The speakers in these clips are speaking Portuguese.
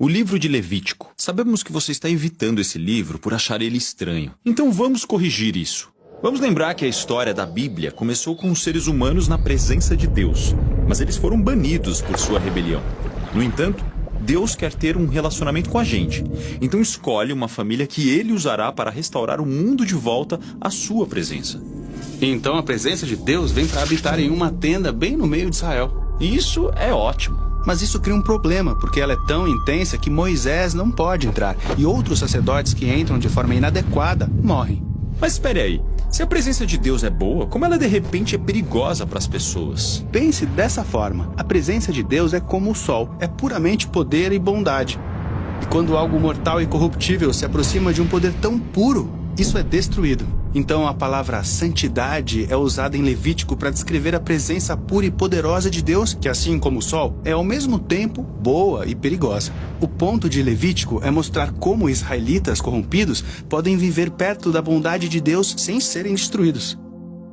O livro de Levítico. Sabemos que você está evitando esse livro por achar ele estranho. Então vamos corrigir isso. Vamos lembrar que a história da Bíblia começou com os seres humanos na presença de Deus, mas eles foram banidos por sua rebelião. No entanto, Deus quer ter um relacionamento com a gente. Então escolhe uma família que ele usará para restaurar o mundo de volta à sua presença. Então a presença de Deus vem para habitar em uma tenda bem no meio de Israel. E isso é ótimo. Mas isso cria um problema, porque ela é tão intensa que Moisés não pode entrar. E outros sacerdotes que entram de forma inadequada morrem. Mas espere aí. Se a presença de Deus é boa, como ela de repente é perigosa para as pessoas? Pense dessa forma. A presença de Deus é como o sol. É puramente poder e bondade. E quando algo mortal e corruptível se aproxima de um poder tão puro, isso é destruído. Então a palavra santidade é usada em Levítico para descrever a presença pura e poderosa de Deus, que assim como o sol, é ao mesmo tempo boa e perigosa. O ponto de Levítico é mostrar como israelitas corrompidos podem viver perto da bondade de Deus sem serem destruídos.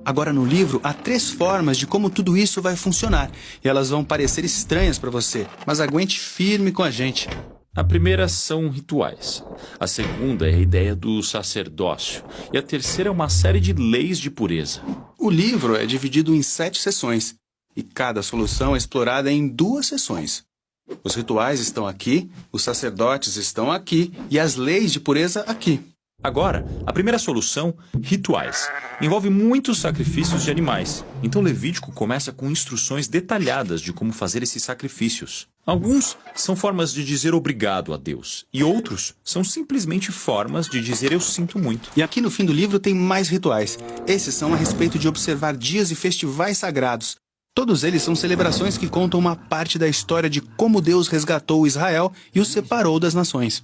Agora no livro há 3 formas de como tudo isso vai funcionar, e elas vão parecer estranhas para você, mas aguente firme com a gente. A primeira são rituais. A segunda é a ideia do sacerdócio. E a terceira é uma série de leis de pureza. O livro é dividido em 7 seções, e cada solução é explorada em 2 seções. Os rituais estão aqui, os sacerdotes estão aqui, e as leis de pureza aqui. Agora, a primeira solução, rituais, envolve muitos sacrifícios de animais. Então Levítico começa com instruções detalhadas de como fazer esses sacrifícios. Alguns são formas de dizer obrigado a Deus, e outros são simplesmente formas de dizer eu sinto muito. E aqui no fim do livro tem mais rituais. Esses são a respeito de observar dias e festivais sagrados. Todos eles são celebrações que contam uma parte da história de como Deus resgatou Israel e os separou das nações.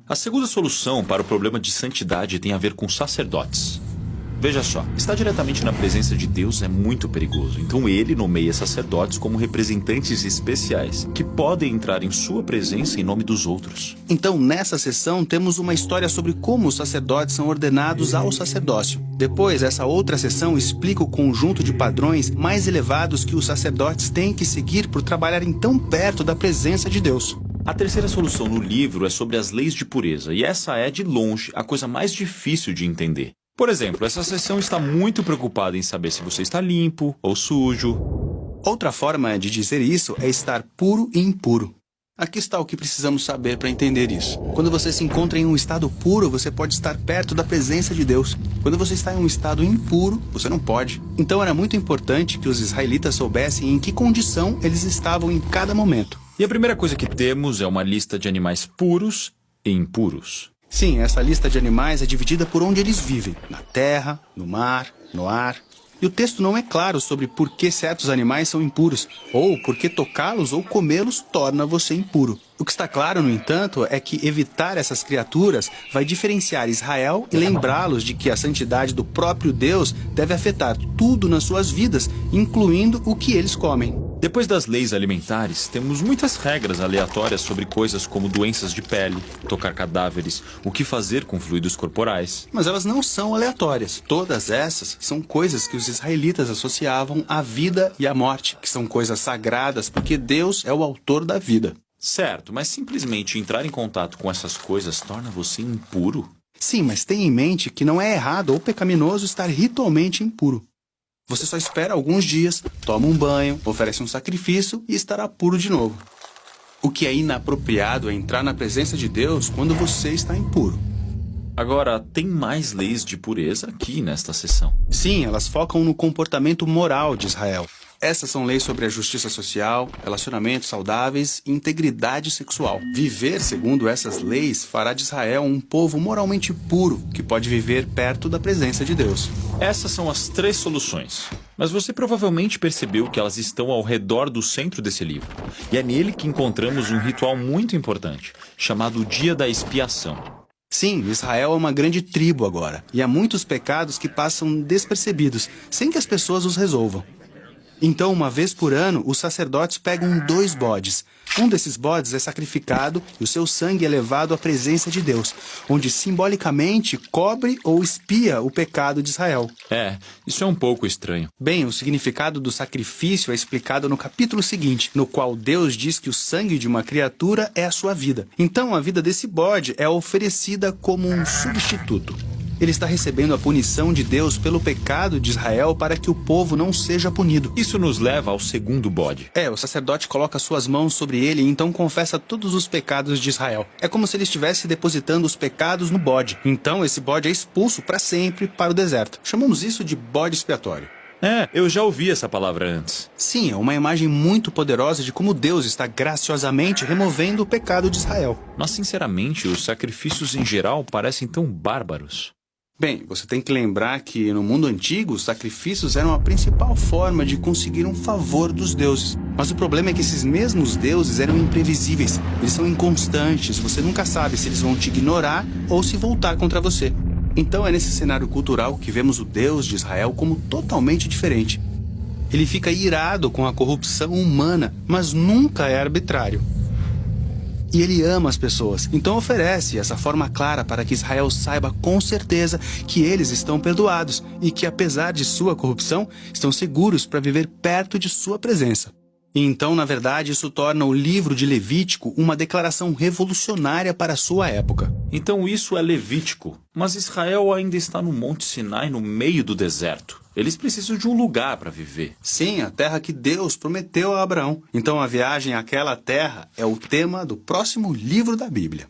A segunda solução para o problema de santidade tem a ver com sacerdotes. Veja só, estar diretamente na presença de Deus é muito perigoso, então ele nomeia sacerdotes como representantes especiais, que podem entrar em sua presença em nome dos outros. Então, nessa sessão, temos uma história sobre como os sacerdotes são ordenados ao sacerdócio. Depois, essa outra sessão explica o conjunto de padrões mais elevados que os sacerdotes têm que seguir por trabalharem tão perto da presença de Deus. A terceira solução no livro é sobre as leis de pureza, e essa é, de longe, a coisa mais difícil de entender. Por exemplo, essa seção está muito preocupada em saber se você está limpo ou sujo. Outra forma de dizer isso é estar puro e impuro. Aqui está o que precisamos saber para entender isso. Quando você se encontra em um estado puro, você pode estar perto da presença de Deus. Quando você está em um estado impuro, você não pode. Então era muito importante que os israelitas soubessem em que condição eles estavam em cada momento. E a primeira coisa que temos é uma lista de animais puros e impuros. Sim, essa lista de animais é dividida por onde eles vivem. Na terra, no mar, no ar. E o texto não é claro sobre por que certos animais são impuros, ou por que tocá-los ou comê-los torna você impuro. O que está claro, no entanto, é que evitar essas criaturas vai diferenciar Israel e lembrá-los de que a santidade do próprio Deus deve afetar tudo nas suas vidas, incluindo o que eles comem. Depois das leis alimentares, temos muitas regras aleatórias sobre coisas como doenças de pele, tocar cadáveres, o que fazer com fluidos corporais. Mas elas não são aleatórias. Todas essas são coisas que os israelitas associavam à vida e à morte, que são coisas sagradas porque Deus é o autor da vida. Certo, mas simplesmente entrar em contato com essas coisas torna você impuro? Sim, mas tenha em mente que não é errado ou pecaminoso estar ritualmente impuro. Você só espera alguns dias, toma um banho, oferece um sacrifício e estará puro de novo. O que é inapropriado é entrar na presença de Deus quando você está impuro. Agora, tem mais leis de pureza aqui nesta seção. Sim, elas focam no comportamento moral de Israel. Essas são leis sobre a justiça social, relacionamentos saudáveis e integridade sexual. Viver segundo essas leis fará de Israel um povo moralmente puro, que pode viver perto da presença de Deus. Essas são as 3 soluções. Mas você provavelmente percebeu que elas estão ao redor do centro desse livro. E é nele que encontramos um ritual muito importante, chamado Dia da Expiação. Sim, Israel é uma grande tribo agora, e há muitos pecados que passam despercebidos, sem que as pessoas os resolvam. Então, uma vez por ano, os sacerdotes pegam 2 bodes. Um desses bodes é sacrificado e o seu sangue é levado à presença de Deus, onde simbolicamente cobre ou expia o pecado de Israel. Isso é um pouco estranho. Bem, o significado do sacrifício é explicado no capítulo seguinte, no qual Deus diz que o sangue de uma criatura é a sua vida. Então, a vida desse bode é oferecida como um substituto. Ele está recebendo a punição de Deus pelo pecado de Israel para que o povo não seja punido. Isso nos leva ao segundo bode. O sacerdote coloca suas mãos sobre ele e então confessa todos os pecados de Israel. É como se ele estivesse depositando os pecados no bode. Então esse bode é expulso para sempre para o deserto. Chamamos isso de bode expiatório. Eu já ouvi essa palavra antes. Sim, é uma imagem muito poderosa de como Deus está graciosamente removendo o pecado de Israel. Mas, sinceramente, os sacrifícios em geral parecem tão bárbaros. Bem, você tem que lembrar que no mundo antigo, os sacrifícios eram a principal forma de conseguir um favor dos deuses. Mas o problema é que esses mesmos deuses eram imprevisíveis. Eles são inconstantes, você nunca sabe se eles vão te ignorar ou se voltar contra você. Então é nesse cenário cultural que vemos o Deus de Israel como totalmente diferente. Ele fica irado com a corrupção humana, mas nunca é arbitrário. E ele ama as pessoas, então oferece essa forma clara para que Israel saiba com certeza que eles estão perdoados e que, apesar de sua corrupção, estão seguros para viver perto de sua presença. E então, na verdade, isso torna o livro de Levítico uma declaração revolucionária para a sua época. Então isso é Levítico, mas Israel ainda está no Monte Sinai, no meio do deserto. Eles precisam de um lugar para viver. Sim, a terra que Deus prometeu a Abraão. Então a viagem àquela terra é o tema do próximo livro da Bíblia.